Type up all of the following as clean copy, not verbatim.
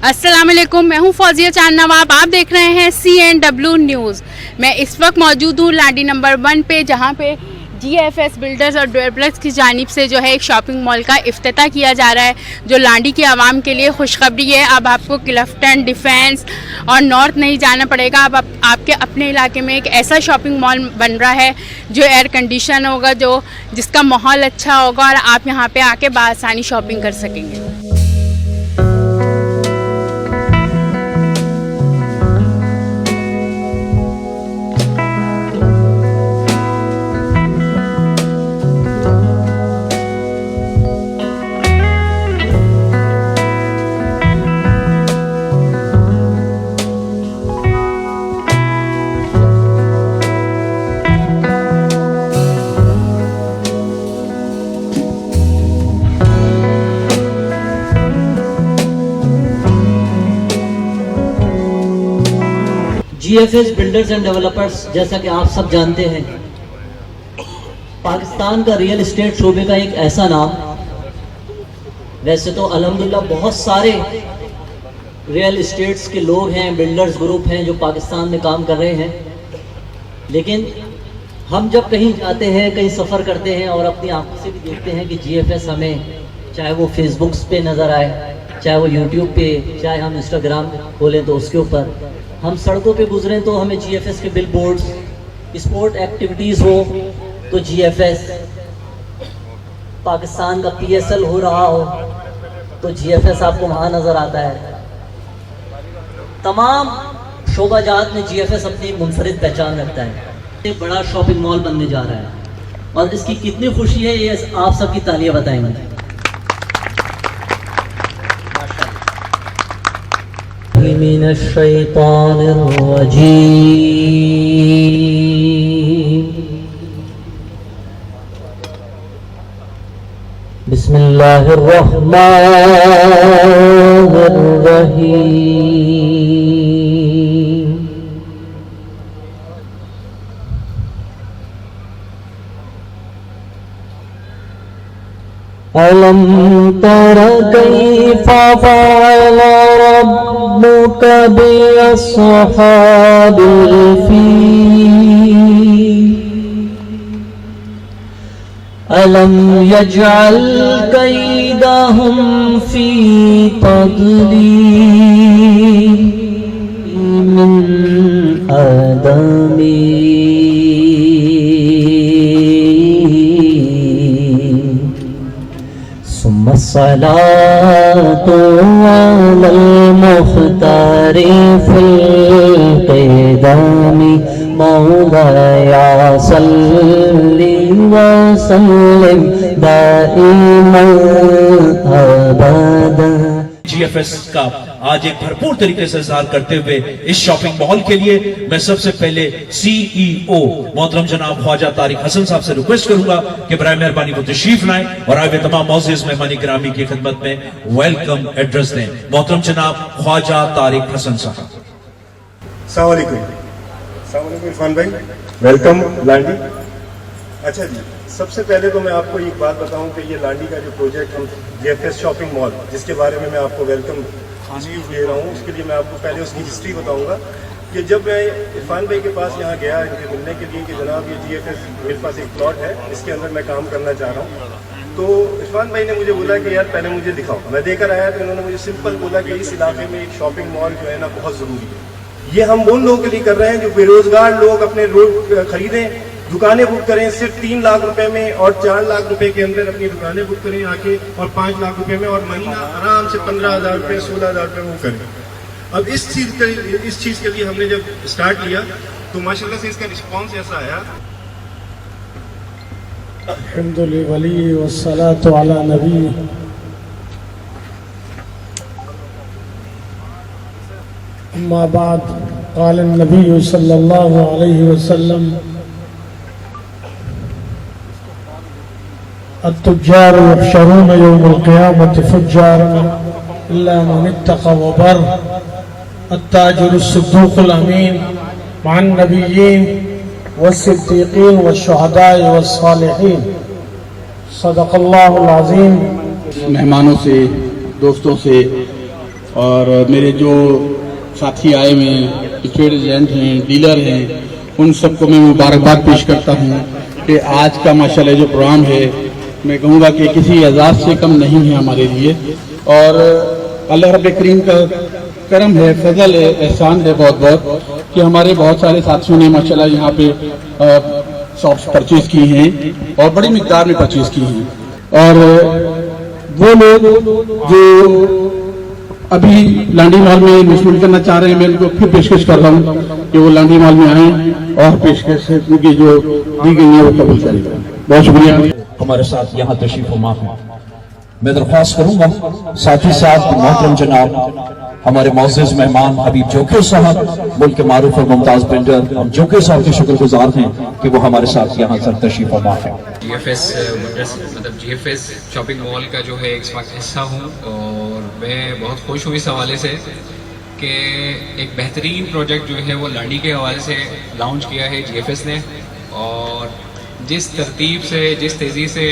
अस्सलाम वालेकुम, मैं हूं फौजिया चांद नवाब। आप देख रहे हैं CNW न्यूज़। मैं इस वक्त मौजूद हूं लाडी नंबर 1 पे, जहां पे GFS बिल्डर्स और डेवलपर्स की जानिब से जो है एक शॉपिंग मॉल का इफ्तिताह किया जा रहा है, जो लाडी की आवाम के लिए खुशखबरी है। अब आपको क्लिफ्टन, डिफेंस और नॉर्थ नहीं जाना पड़ेगा। अब आपके अपने इलाके में एक ऐसा शॉपिंग मॉल बन रहा है जो एयर कंडीशन होगा, जिसका माहौल अच्छा होगा और आप यहाँ पे आके बआसानी शॉपिंग कर सकेंगे। GFS बिल्डर्स एंड डेवलपर्स, जैसा कि आप सब जानते हैं, पाकिस्तान का रियल एस्टेट शोबे का एक ऐसा नाम। वैसे तो अल्हम्दुलिल्लाह बहुत सारे रियल एस्टेट्स के लोग हैं, बिल्डर्स ग्रुप हैं जो पाकिस्तान में काम कर रहे हैं, लेकिन हम जब कहीं जाते हैं, कहीं सफ़र करते हैं और अपनी आंखों से भी देखते हैं कि GFS हमें, चाहे वो फेसबुक पे नज़र आए, चाहे वो यूट्यूब पे, चाहे हम इंस्टाग्राम खोलें तो उसके ऊपर, हम सड़कों पे गुजरें तो हमें GFS के बिल बोर्ड्स, स्पोर्ट एक्टिविटीज़ हो तो GFS, पाकिस्तान का PSL हो रहा हो तो GFS आपको वहाँ नज़र आता है। तमाम शोबाजात में GFS अपनी मुनफरिद पहचान रखता है। एक बड़ा शॉपिंग मॉल बनने जा रहा है और इसकी कितनी खुशी है ये आप सबकी तालियां बताएंगे। मिनश शैतानिर रजीम, बिस्मिल्लाहिर रहमानिर रहीम। अलम तरा कैफा फ़अल रब्बुक बिअस्हाबिल फ़ील, अलम यजअल कैदहुम फ़ी तदलील मिन अदमी, सलातु अलल मुख्तारि फिल क़िदामी, मौलाया सल्लि व सल्लिम दाइमन अबदा। GFS का आज एक भरपूर तरीके से इज़हार करते हुए इस शॉपिंग मॉल के लिए मैं सबसे पहले CEO मोहतरम जनाब ख्वाजा तारिक हसन साहब से रिक्वेस्ट करूंगा कि बराए मेहरबानी वो तशरीफ लाएं और आगे तमाम मौजूद मेहमानी गिरामी की खिदमत में वेलकम एड्रेस दें। मोहतरम जनाब ख्वाजा तारिक हसन साहब। अस्सलाम वालेकुम इरफान भाई, वेलकम लांडी। अच्छा जी, सबसे पहले तो मैं आपको एक बात बताऊं कि ये लांडी का जो प्रोजेक्ट हम GFS शॉपिंग मॉल, जिसके बारे में मैं आपको वेलकम दे रहा हूँ, उसके लिए मैं आपको पहले उसकी हिस्ट्री बताऊंगा कि जब मैं इरफान भाई के पास यहाँ गया इनके मिलने के लिए कि जनाब ये GFS मेरे पास एक प्लॉट है, इसके अंदर मैं काम करना चाह रहा हूँ, तो इरफान भाई ने मुझे बोला कि यार पहले मुझे दिखाओ। मैं देकर आया तो इन्होंने मुझे सिंपल बोला कि इस इलाके में एक शॉपिंग मॉल जो है ना बहुत ज़रूरी है। ये हम उन लोगों के लिए कर रहे हैं जो बेरोजगार लोग अपने रोड खरीदें, दुकानें बुक करें सिर्फ 3 लाख रुपए में और 4 लाख रुपए के अंदर अपनी दुकानें बुक करें आके, और 5 लाख रुपए में, और महीना आराम से 15,000 रुपये 16,000 रुपये वो करें। अब इस चीज़ के लिए हमने जब स्टार्ट किया तो माशाल्लाह से इसका रिस्पॉन्स ऐसा आया। अल्हम्दुलिल्लाह वली वस्सलातु अला नबी। अम्मा बाद, क़ाल नबी सल्लल्लाहु अलैहि वसल्लम, अत्तुज्जार युहशरून यौमल क़ियामति फुज्जारन इल्ला मन इत्तक़ा व बर, अत्ताजिरु सिद्दूक़ुल अमीन मअन नबिय्यीन वस्सिद्दीक़ीन वश्शुहदाए वस्सालिहीन। सदक़ल्लाहुल अज़ीम। मेहमानों से, दोस्तों से اور میرے جو ساتھی آئے ہوئے ہیں، اسٹیٹ ایجنٹ ہیں، ڈیلر ہیں، ان سب کو میں مبارکباد پیش کرتا ہوں کہ آج کا ماشاءاللہ جو پروگرام ہے میں کہوں گا کہ کسی اعزاز سے کم نہیں ہے ہمارے لیے، اور اللہ رب کریم کا کرم ہے، فضل ہے، احسان ہے بہت بہت کہ ہمارے بہت سارے ساتھیوں نے ماشاءاللہ یہاں پہ شاپس پرچیز کی ہیں اور بڑی مقدار میں پرچیز کی ہیں، اور وہ لوگ جو ابھی لانڈی مال میں انویسٹمنٹ کرنا چاہ رہے ہیں میں ان کو پھر پیشکش کر رہا ہوں کہ وہ لانڈی مال میں آئیں اور پیشکش کی جو دی گئی ہے وہ قبول کریں۔ بہت شکریہ۔ ہمارے ساتھ یہاں تشریف فرما ہیں، میں درخواست کروں گا ساتھ ہی ساتھ محترم جناب ہمارے معزز مہمان حبیب جوکر صاحب، ملک کے معروف اور ممتاز بلڈر، ہم جوکر صاحب کے شکر گزار ہیں کہ وہ ہمارے ساتھ یہاں سر تشریف فرما ہیں۔ جی ایف ایس شاپنگ مال کا جو ہے اس وقت حصہ ہوں، اور میں بہت خوش ہوں اس حوالے سے کہ ایک بہترین پروجیکٹ جو ہے وہ لانڈی کے حوالے سے لانچ کیا ہے جی ایف ایس نے، اور جس ترتیب سے جس تیزی سے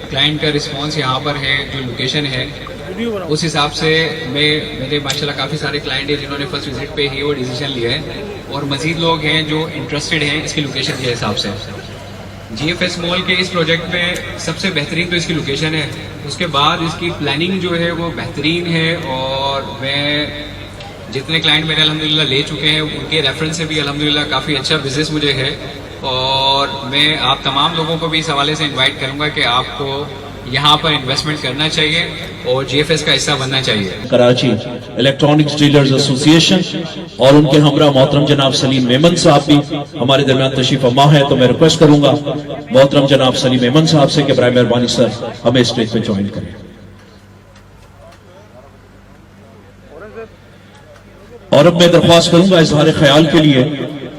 کلائنٹ کا رسپانس یہاں پر ہے، جو لوکیشن ہے اس حساب سے میرے ماشاءاللہ کافی سارے کلائنٹ ہیں جنہوں نے فرسٹ وزٹ پہ ہی وہ ڈیسیجن لیا ہے، اور مزید لوگ ہیں جو انٹرسٹڈ ہیں اس کی لوکیشن کے حساب سے۔ جی ایف ایس مال کے اس پروجیکٹ میں سب سے بہترین تو اس کی لوکیشن ہے، اس کے بعد اس کی پلاننگ جو ہے وہ بہترین ہے، اور میں جتنے کلائنٹ میرے الحمدللہ لے چکے ہیں ان کے ریفرنس سے بھی الحمدللہ کافی اچھا بزنس مجھے ہے، اور میں آپ تمام لوگوں کو بھی اس حوالے سے انوائٹ کروں گا کہ آپ کو یہاں پر انویسٹمنٹ کرنا چاہیے اور جی ایف ایس کا حصہ بننا چاہیے۔ کراچی الیکٹرانکس ڈیلرز ایسوسی ایشن اور ان کے ہمراہ محترم جناب سلیم میمن صاحب بھی ہمارے درمیان تشریف فرما ہے، تو میں ریکویسٹ کروں گا محترم جناب سلیم میمن صاحب سے کہ برائے مہربانی سر ہمیں اسٹیج پہ جوائن کریں۔ اور اب میں درخواست کروں گا اظہار خیال کے لیے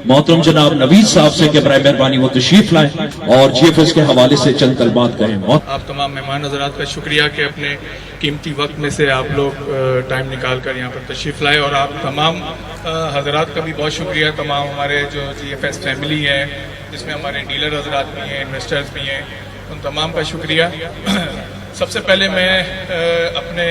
محترم جناب نوید صاحب سے کہ برائے مہربانی وہ تشریف لائیں اور جی ایف ایس کے حوالے سے چند کلمات کہیں۔ آپ تمام مہمان حضرات کا شکریہ کہ اپنے قیمتی وقت میں سے آپ لوگ ٹائم نکال کر یہاں پر تشریف لائے، اور آپ تمام حضرات کا بھی بہت شکریہ، تمام ہمارے جو جی ایف ایس فیملی ہے جس میں ہمارے ڈیلر حضرات بھی ہیں، انویسٹرز بھی ہیں، ان تمام کا شکریہ۔ سب سے پہلے میں اپنے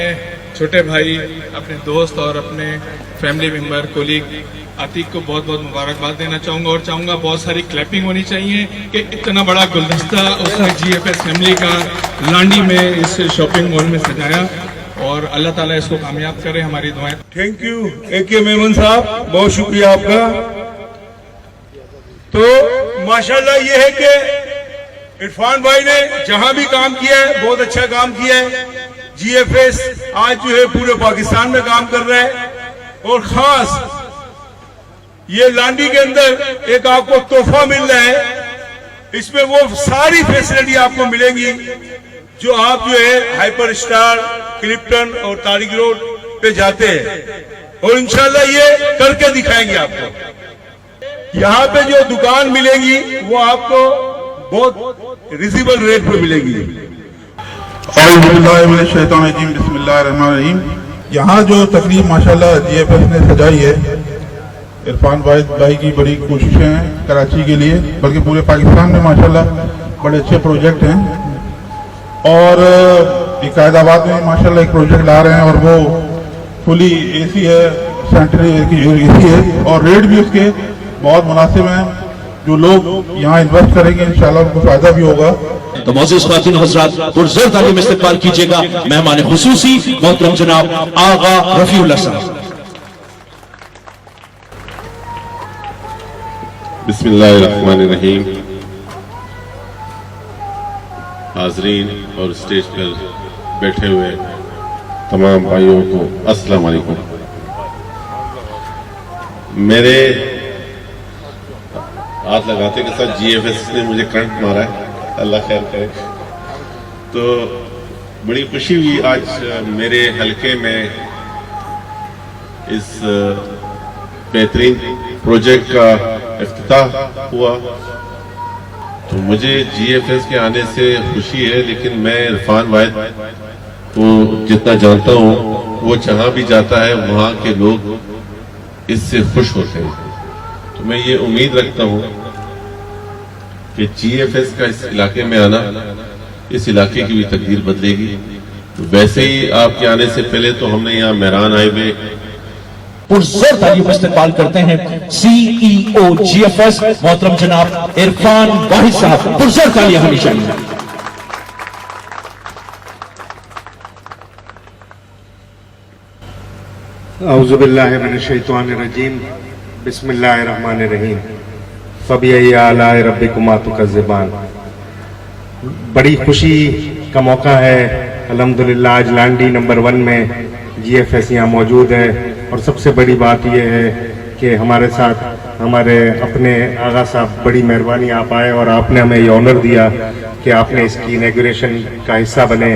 چھوٹے بھائی، اپنے دوست اور اپنے فیملی ممبر کولیگ عتیق کو بہت بہت مبارکباد دینا چاہوں گا، اور چاہوں گا بہت ساری کلیپنگ ہونی چاہیے کہ اتنا بڑا گلدستہ اس نے جی ایف ایس فیملی کا لانڈی میں اس شاپنگ مال میں سجایا، اور اللہ تعالیٰ اس کو کامیاب کرے، ہماری دعائیں۔ تھینک یو اے کے میمن صاحب، بہت شکریہ آپ کا۔ تو ماشاءاللہ یہ ہے کہ عرفان بھائی نے جہاں بھی کام کیا ہے بہت اچھا کام کیا ہے۔ جی ایف ایس آج جو ہے پورے پاکستان میں کام کر رہا ہے، اور خاص یہ لانڈی کے اندر ایک آپ کو تحفہ مل رہا ہے، اس میں وہ ساری فیسلٹی آپ کو ملیں گی جو آپ جو ہے ہائپر اسٹار، کلپٹن اور طارق روڈ پہ جاتے ہیں، اور انشاءاللہ یہ کر کے دکھائیں گے آپ کو۔ یہاں پہ جو دکان ملے گی وہ آپ کو بہت ریزیبل ریٹ پہ ملے گی۔ اعوذ باللہ من الشیطان الرجیم، بسم اللہ الرحمن الرحیم۔ یہاں جو تقریب ماشاءاللہ جی ایف ایس نے سجائی ہے، عرفان بھائی کی بڑی کوششیں ہیں کراچی کے لیے، بلکہ پورے پاکستان میں ماشاءاللہ بڑے اچھے پروجیکٹ ہیں، اور قائد آباد میں ماشاءاللہ ایک پروجیکٹ لا رہے ہیں، اور وہ فلی اے سی ہے، سینٹرل اے سی ہے، اور ریٹ بھی اس کے بہت مناسب ہیں۔ جو لوگ یہاں انویسٹ کریں گے انشاءاللہ ان کو فائدہ بھی ہوگا۔ تو معزز خواتین حضرات پرزور تعلیم استقبال کیجیے گا مہمان خصوصی محترم جناب آغا رفیع اللہ صاحب۔ بسم اللہ الرحمن الرحیم۔ حاضرین اور اسٹیج پر بیٹھے ہوئے تمام بھائیوں کو السلام علیکم۔ میرے ہاتھ لگاتے کے ساتھ جی ایف ایس نے مجھے کرنٹ مارا ہے، اللہ خیر کرے۔ تو بڑی خوشی ہوئی آج میرے حلقے میں اس بہترین پروجیکٹ کا افتتاح ہوا، تو مجھے جی ایف ایس کے آنے سے خوشی ہے، لیکن میں عرفان واحد کو جتنا جانتا ہوں وہ جہاں بھی جاتا ہے وہاں کے لوگ اس سے خوش ہوتے ہیں۔ تو میں یہ امید رکھتا ہوں کہ جی ایف ایس کا اس علاقے میں آنا اس علاقے کی بھی تقدیر بدلے گی، वैसे ही आपके आने से पहले तो हमने यहाँ मेहरान हाईवे पुरजोर तालियों में इस्तेमाल करते हैं CEO GFS मोहतरम जनाब इरफान वाहिद साहब, पुरजोर तालियां होनी चाहिए। औज़ुबिल्लाहि मिनश्शैतानिर्रजीम, बिस्मिल्लाहिर्रहमानिर्रहीम, फ़बिअय्यि आलाइ रब्बिकुमा तुकज़्ज़िबान। बड़ी खुशी का मौका है, अल्हम्दुलिल्लाह आज लांडी नंबर 1 में GFS यहाँ मौजूद है। और सबसे बड़ी बात यह है कि हमारे साथ हमारे अपने आगा साहब, बड़ी मेहरबानी आप आए और आपने हमें ये ऑनर दिया कि आपने इसकी इनॉग्रेशन का हिस्सा बने।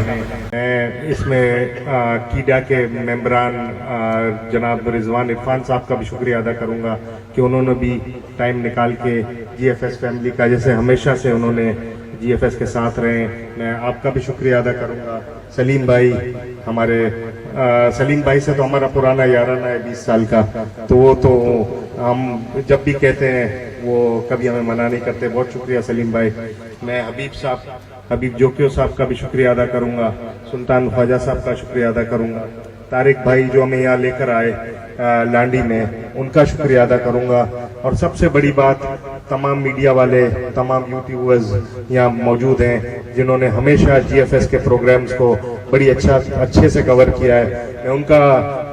इसमें कीडा के मेंबरान जनाब रिजवान इरफान साहब का भी शुक्रिया अदा करूंगा कि उन्होंने भी टाइम निकाल के GFS फैमिली का, जैसे हमेशा से उन्होंने GFS के साथ रहे, मैं आपका भी शुक्रिया अदा करूंगा। सलीम भाई, हमारे सलीम भाई से तो हमारा पुराना याराना है 20 साल का, तो वो तो हम जब भी कहते हैं वो कभी हमें मना नहीं करते। बहुत शुक्रिया सलीम भाई। मैं हबीब जोकियो साहब का भी शुक्रिया अदा करूंगा, सुल्तान ख्वाजा साहब का शुक्रिया अदा करूंगा, तारिक भाई जो हमें यहाँ लेकर आए लांडी में, उनका शुक्रिया अदा करूंगा। और सबसे बड़ी बात, तमाम मीडिया वाले, तमाम यूट्यूबर्स यहाँ मौजूद हैं जिन्होंने हमेशा GFS के प्रोग्राम्स को बड़ी अच्छे से कवर किया है, मैं उनका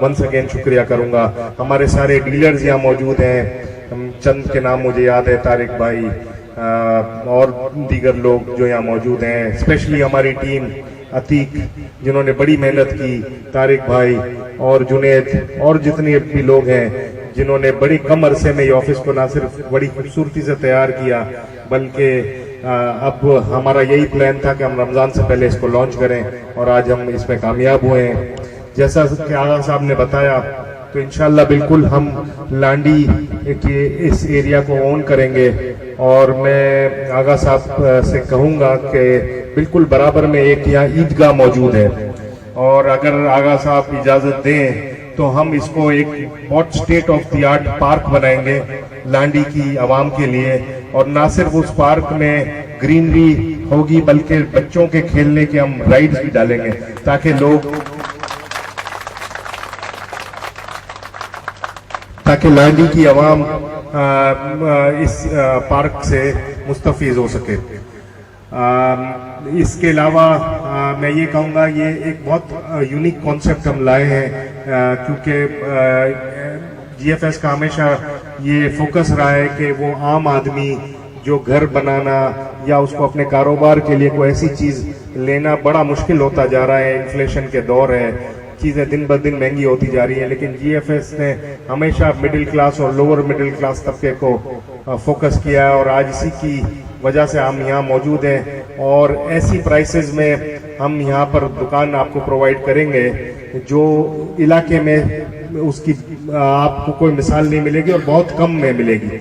वंस अगेन शुक्रिया करूंगा। हमारे सारे डीलर्स यहाँ मौजूद हैं, चंद के नाम मुझे याद है, तारिक भाई और दीगर लोग जो यहाँ मौजूद हैं, स्पेशली हमारी टीम अतीक जिन्होंने बड़ी मेहनत की, तारिक भाई और जुनेद और जितने भी लोग हैं जिन्होंने बड़ी कम अरसे में ये ऑफिस को ना सिर्फ बड़ी खूबसूरती से तैयार किया, बल्कि अब हमारा यही प्लान था कि हम रमज़ान से पहले इसको लॉन्च करें और आज हम इसमें कामयाब हुए हैं। जैसा कि आगा साहब ने बताया, तो इंशाल्लाह बिल्कुल हम लांडी के इस एरिया को ओन करेंगे। और मैं आगा साहब से कहूँगा कि बिल्कुल बराबर में एक यहाँ ईदगाह मौजूद है, और अगर आगा साहब इजाज़त दें तो हम इसको एक बहुत state of the art park बनाएंगे लांडी की आवाम के लिए। और ना सिर्फ उस पार्क में ग्रीनरी होगी बल्कि बच्चों के खेलने के हम राइड्स भी डालेंगे ताकि लांडी की आवाम इस पार्क से मुस्तफीज हो सके। इसके अलावा मैं ये कहूँगा, ये एक बहुत यूनिक कॉन्सेप्ट हम लाए हैं, क्योंकि GFS का हमेशा ये फोकस रहा है कि वो आम आदमी जो घर बनाना या उसको अपने कारोबार के लिए कोई ऐसी चीज़ लेना बड़ा मुश्किल होता जा रहा है, इन्फ्लेशन के दौर है, चीज़ें दिन ब दिन महंगी होती जा रही हैं, लेकिन GFS ने हमेशा मिडिल क्लास और लोअर मिडिल क्लास तबके को फोकस किया है। और आज इसी की वजह से हम यहाँ मौजूद हैं और ऐसी प्राइसेस में हम यहाँ पर दुकान आपको प्रोवाइड करेंगे जो इलाके में उसकी आपको कोई मिसाल नहीं मिलेगी और बहुत कम में मिलेगी।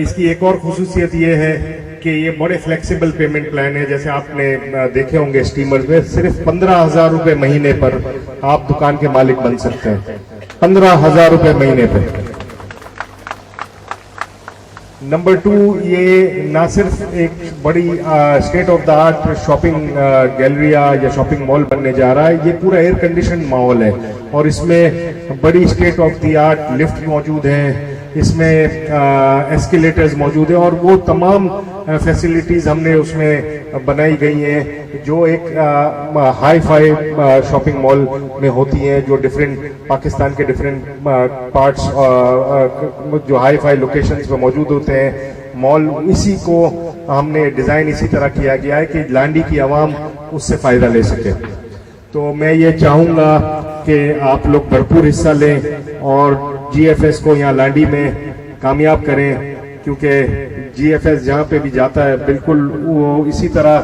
इसकी एक और खुसूसियत ये है कि ये बड़े फ्लेक्सिबल पेमेंट प्लान है। जैसे आपने देखे होंगे स्टीमर्स में, सिर्फ 15,000 रुपये महीने पर आप दुकान के मालिक बन सकते हैं, 15,000 रुपये महीने पर। नंबर 2, ये ना सिर्फ एक बड़ी state of the art shopping Galleria या शॉपिंग मॉल बनने जा रहा है, ये पूरा एयर कंडीशन माहौल है और इसमें बड़ी state of the art lift मौजूद है, इसमें एस्केलेटर्स मौजूद है और वो तमाम फैसिलिटीज़ हमने उसमें बनाई गई हैं जो एक हाई फाई शॉपिंग मॉल में होती हैं, जो डिफरेंट पाकिस्तान के डिफरेंट पार्ट्स जो हाई फाई लोकेशंस पे मौजूद होते हैं मॉल। इसी को हमने डिज़ाइन इसी तरह किया गया है कि लांडी की आवाम उससे फ़ायदा ले सके। तो मैं ये चाहूँगा कि आप लोग भरपूर हिस्सा लें और GFS को यहाँ लांडी में कामयाब करें, क्योंकि GFS जहाँ पे भी जाता है बिल्कुल वो इसी तरह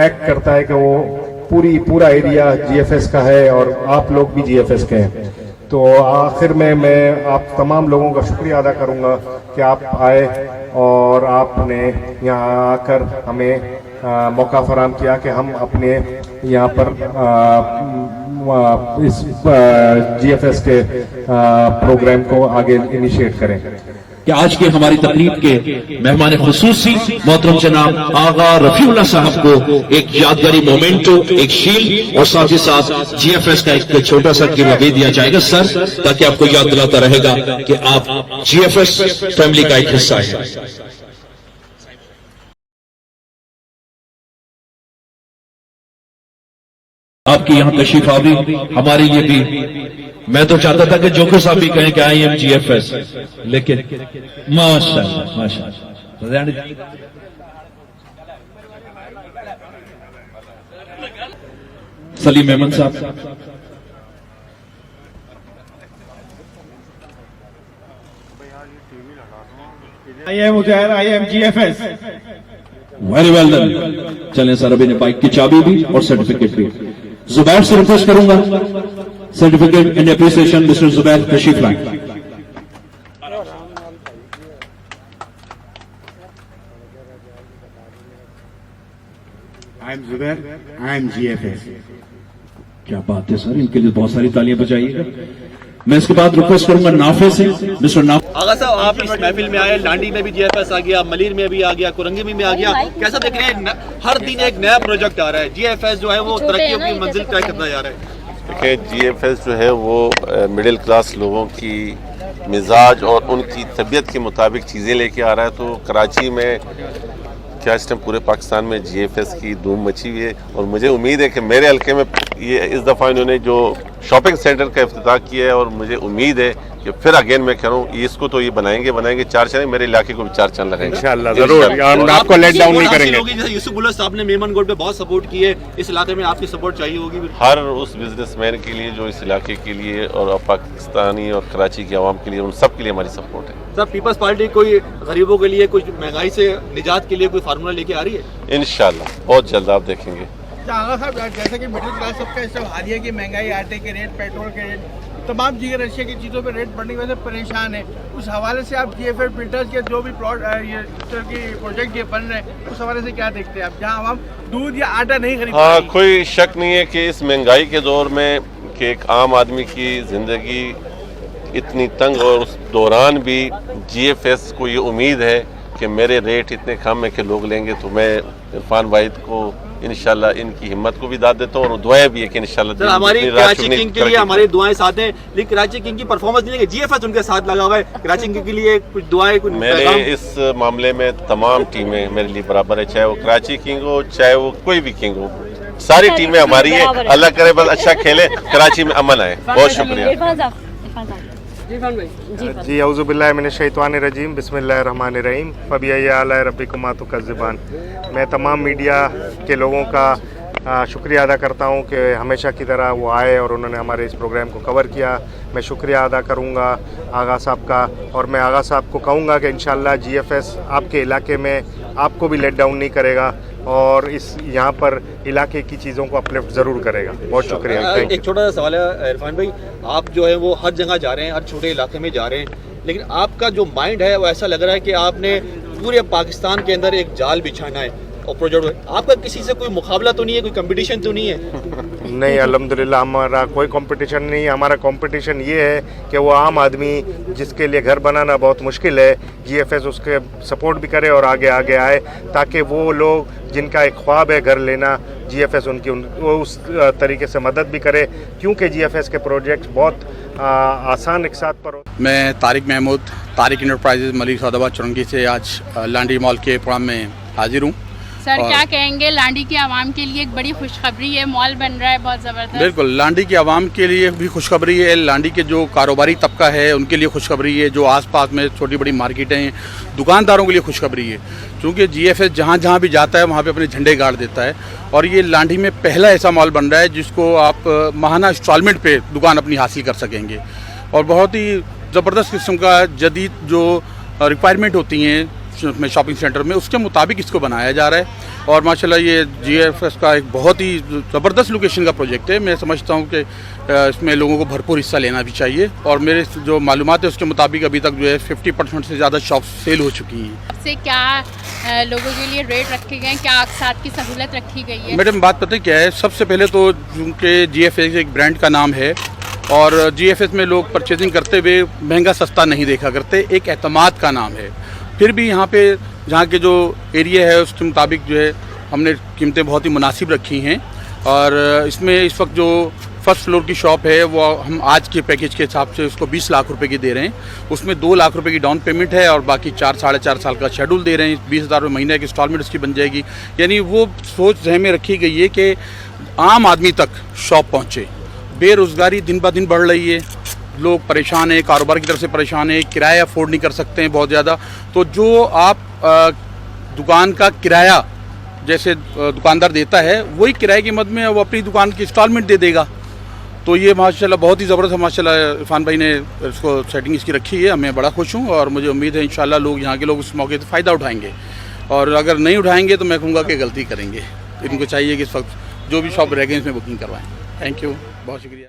एक्ट करता है कि वो पूरा एरिया GFS का है और आप लोग भी GFS के हैं। तो आखिर में मैं आप तमाम लोगों का शुक्रिया अदा करूँगा कि आप आए और आपने यहाँ आकर हमें मौका फराहम किया कि हम अपने यहाँ पर इस GFS के प्रोग्राम को आगे इनिशिएट करें। कि आज के हमारी तकरीब के मेहमान खुसूसी मोहतरम जनाब आगा रफीउल्लाह साहब को एक यादगारी मोमेंटो, एक शील्ड और साथ ही साथ GFS का एक छोटा सा गिफ्ट दे दिया जाएगा सर, ताकि आपको याद दिलाता रहेगा कि आप GFS फैमिली का एक हिस्सा है। आपकी यहाँ तशरीफ आवी हमारे लिए भी, मैं तो चाहता था कि जोकर साहब भी कहें कि आई एम GFS, लेकिन माशाअल्लाह माशाअल्लाह। सलीम अहमद साहब, I am Uzair, I am GFS. Very well done. चलें सर, अभी ने बाइक की चाबी भी और सर्टिफिकेट भी। जुबैर से रिक्वेस्ट करूंगा, certificate in appreciation mister Zubair तशरीफ लाएं। I am Zubair, I am GFS. क्या बात है सर, इनके लिए बहुत सारी तालियां बजाइएगा। मैं इसके बाद रिक्वेस्ट करूंगा नाफे से, मिस्टर नाफे। आगा साहब, आप इस महफिल में आए, लांडी में भी GFS आ गया, मलीर में भी आ गया, कुरंगी में भी आ गया, कैसा देख रहे हैं? हर दिन एक नया प्रोजेक्ट आ रहा है, GFS जो है वो तरक्की की मंजिल तय करता जा रहा है। देखिए, GFS जो है वो मिडिल क्लास लोगों की मिजाज और उनकी तबीयत के मुताबिक चीज़ें लेके आ रहा है। तो कराची में क्या इस टाइम पूरे पाकिस्तान में GFS की धूम मची हुई है, और मुझे उम्मीद है कि मेरे हल्के में ये इस दफ़ा इन्होंने जो शॉपिंग सेंटर का इफ्तिताह किया है, और मुझे उम्मीद है कि फिर अगेन मैं कह रहा हूँ इसको तो ये बनाएंगे चार चांद, मेरे इलाके को भी चार चांद लगाएंगे इंशाअल्लाह, जरूर। हम आपको लेट डाउन नहीं करेंगे। जैसे यूसुफ गुलर साहब ने मेमन गोल्ड पे बहुत सपोर्ट की है, इस इलाके में आपकी सपोर्ट चाहिए होगी। हर उस बिजनेसमैन के लिए जो इस इलाके के लिए और पाकिस्तानी और कराची की आवाम के लिए, उन सब के लिए हमारी सपोर्ट है। सर, पीपल्स पार्टी कोई गरीबों के लिए, कुछ महंगाई से निजात के लिए कोई फार्मूला लेके आ रही है? इंशाअल्लाह बहुत जल्द आप देखेंगे। आगा साहब, जैसे कि मिडिल क्लास सबका इस हाल ही है कि महंगाई, आटे के रेट, पेट्रोल के रेट, तमाम चीज़ें रशिया की चीज़ों पे रेट बढ़ने की वजह से परेशान है। उस हवाले से आप GFS बिल्डर्स के जो भी प्रोजेक्ट ये बन रहे हैं, उस हवाले से क्या देखते हैं आप, जहाँ हम दूध या आटा नहीं खरीद? हाँ, कोई शक नहीं है कि इस महंगाई के दौर में कि एक आम आदमी की ज़िंदगी इतनी तंग, और उस दौरान भी GFS को ये उम्मीद है कि मेरे रेट इतने कम है कि लोग लेंगे। तो मैं इरफान वाहिद को इंशाल्लाह इनकी हिम्मत को भी दाद देता हूँ, और दुआएं भी है कि इंशाल्लाह हमारी कराची किंग के लिए हमारी दुआएं साथ हैं, लेकिन कराची किंग की परफॉर्मेंस नहीं है, GFS उनके साथ लगा हुआ है। कराची किंग के लिए कुछ दुआएं, कुछ मेरे इस मामले में तमाम टीमें मेरे लिए बराबर है, चाहे वो कराची किंग हो, चाहे वो कोई भी किंग हो, सारी टीमें हमारी है। अल्लाह करे बस अच्छा खेले, कराची में अमन आए। बहुत शुक्रिया जी। औज़ुबिल्लाहि मिनश्शैतानिर्रजीम, बिस्मिल्लाहिर्रहमानिर्रहीम, फबिअय्यि आलाइ रब्बिकुमा तुकज़्ज़िबान। मैं तमाम मीडिया के लोगों का शुक्रिया अदा करता हूं कि हमेशा की तरह वो आए और उन्होंने हमारे इस प्रोग्राम को कवर किया। मैं शुक्रिया अदा करूंगा आगा साहब का, और मैं आगा साहब को कहूंगा कि इंशाल्लाह GFS आपके इलाके में आपको भी लेट डाउन नहीं करेगा, और इस यहाँ पर इलाके की चीज़ों को अपलिफ्ट ज़रूर करेगा। बहुत शुक्रिया। एक छोटा सा सवाल है इरफान भाई, आप जो है वो हर जगह जा रहे हैं, हर छोटे इलाके में जा रहे हैं, लेकिन आपका जो माइंड है वो ऐसा लग रहा है कि आपने पूरे पाकिस्तान के अंदर एक जाल बिछाना है और प्रोजेक्ट। आपका किसी से कोई मुकाबला तो नहीं है, कोई कंपटीशन तो नहीं है? नहीं, अल्हम्दुलिल्लाह हमारा कोई कंपटीशन नहीं है। हमारा कंपटीशन ये है कि वो आम आदमी जिसके लिए घर बनाना बहुत मुश्किल है, GFS उसके सपोर्ट भी करे और आगे आगे आए, ताकि वो लोग जिनका एक ख्वाब है घर लेना, GFS वो उस तरीके से मदद भी करे, क्योंकि GFS के प्रोजेक्ट्स बहुत आसान एक साथ पर। मैं तारिक महमूद, तारिक इंटरप्राइजेज मलिक सौदाबाद चुरंगी से आज लांडी मॉल के प्रोग्राम में हाजिर हूँ। सर, क्या कहेंगे, लांडी की आवाम के लिए एक बड़ी खुशखबरी है, मॉल बन रहा है बहुत ज़बरदस्त। बिल्कुल, लांडी की आवाम के लिए भी खुशखबरी है, लांडी के जो कारोबारी तबका है उनके लिए खुशखबरी है, जो आसपास में छोटी बड़ी मार्केटें हैं, दुकानदारों के लिए खुशखबरी है, क्योंकि GFS जहाँ जहाँ भी जाता है वहाँ पे अपने झंडे गाड़ देता है, और ये लांडी में पहला ऐसा मॉल बन रहा है जिसको आप माहाना इंस्टॉलमेंट पे दुकान अपनी हासिल कर सकेंगे, और बहुत ही ज़बरदस्त किस्म का जदीद जो रिक्वायरमेंट होती हैं शॉपिंग सेंटर में, उसके मुताबिक इसको बनाया जा रहा है। और माशाल्लाह ये GFS का एक बहुत ही ज़बरदस्त लोकेशन का प्रोजेक्ट है। मैं समझता हूँ कि इसमें लोगों को भरपूर हिस्सा लेना भी चाहिए और मेरे जो मालूमात है उसके मुताबिक अभी तक जो है 50% से ज़्यादा शॉप सेल हो चुकी हैं। से क्या लोगों के लिए रेट रखे गए हैं, क्या अक़सात की सहूलत रखी गई है? मैडम बात पता है क्या है, सबसे पहले तो चूँकि GFS एक ब्रांड का नाम है और GFS में लोग परचेजिंग करते हुए महंगा सस्ता नहीं देखा करते, एक एतमाद का नाम है। फिर भी यहाँ पे जहाँ के जो एरिया है उसके मुताबिक जो है हमने कीमतें बहुत ही मुनासिब रखी हैं और इसमें इस वक्त जो फर्स्ट फ्लोर की शॉप है वो हम आज के पैकेज के हिसाब से उसको 20 लाख रुपए की दे रहे हैं। उसमें 2 लाख रुपए की डाउन पेमेंट है और बाकी 4-4.5 साल का शेड्यूल दे रहे हैं। 20,000 रुपये महीने की इंस्टॉलमेंट उसकी बन जाएगी। यानी वो सोच जहन में रखी गई है कि आम आदमी तक शॉप पहुँचे। बेरोज़गारी दिन ब दिन बढ़ रही है, लोग परेशान हैं, कारोबार की तरफ से परेशान है, किराया अफोर्ड नहीं कर सकते हैं बहुत ज़्यादा। तो जो आप दुकान का किराया जैसे दुकानदार देता है वही किराए की मद में वो अपनी दुकान की इंस्टॉलमेंट दे देगा। तो ये माशाल्लाह बहुत ही ज़बरदस्त माशाल्लाह इरफान भाई ने इसको सेटिंग इसकी रखी है। मैं बड़ा खुश हूँ और मुझे उम्मीद है इंशाल्लाह लोग यहाँ के लोग इस मौके से फ़ायदा उठाएंगे और अगर नहीं उठाएंगे तो मैं कहूँगा कि गलती करेंगे। इनको चाहिए कि इस वक्त जो भी शॉप रह गए इसमें बुकिंग करवाएँ। थैंक यू, बहुत शुक्रिया।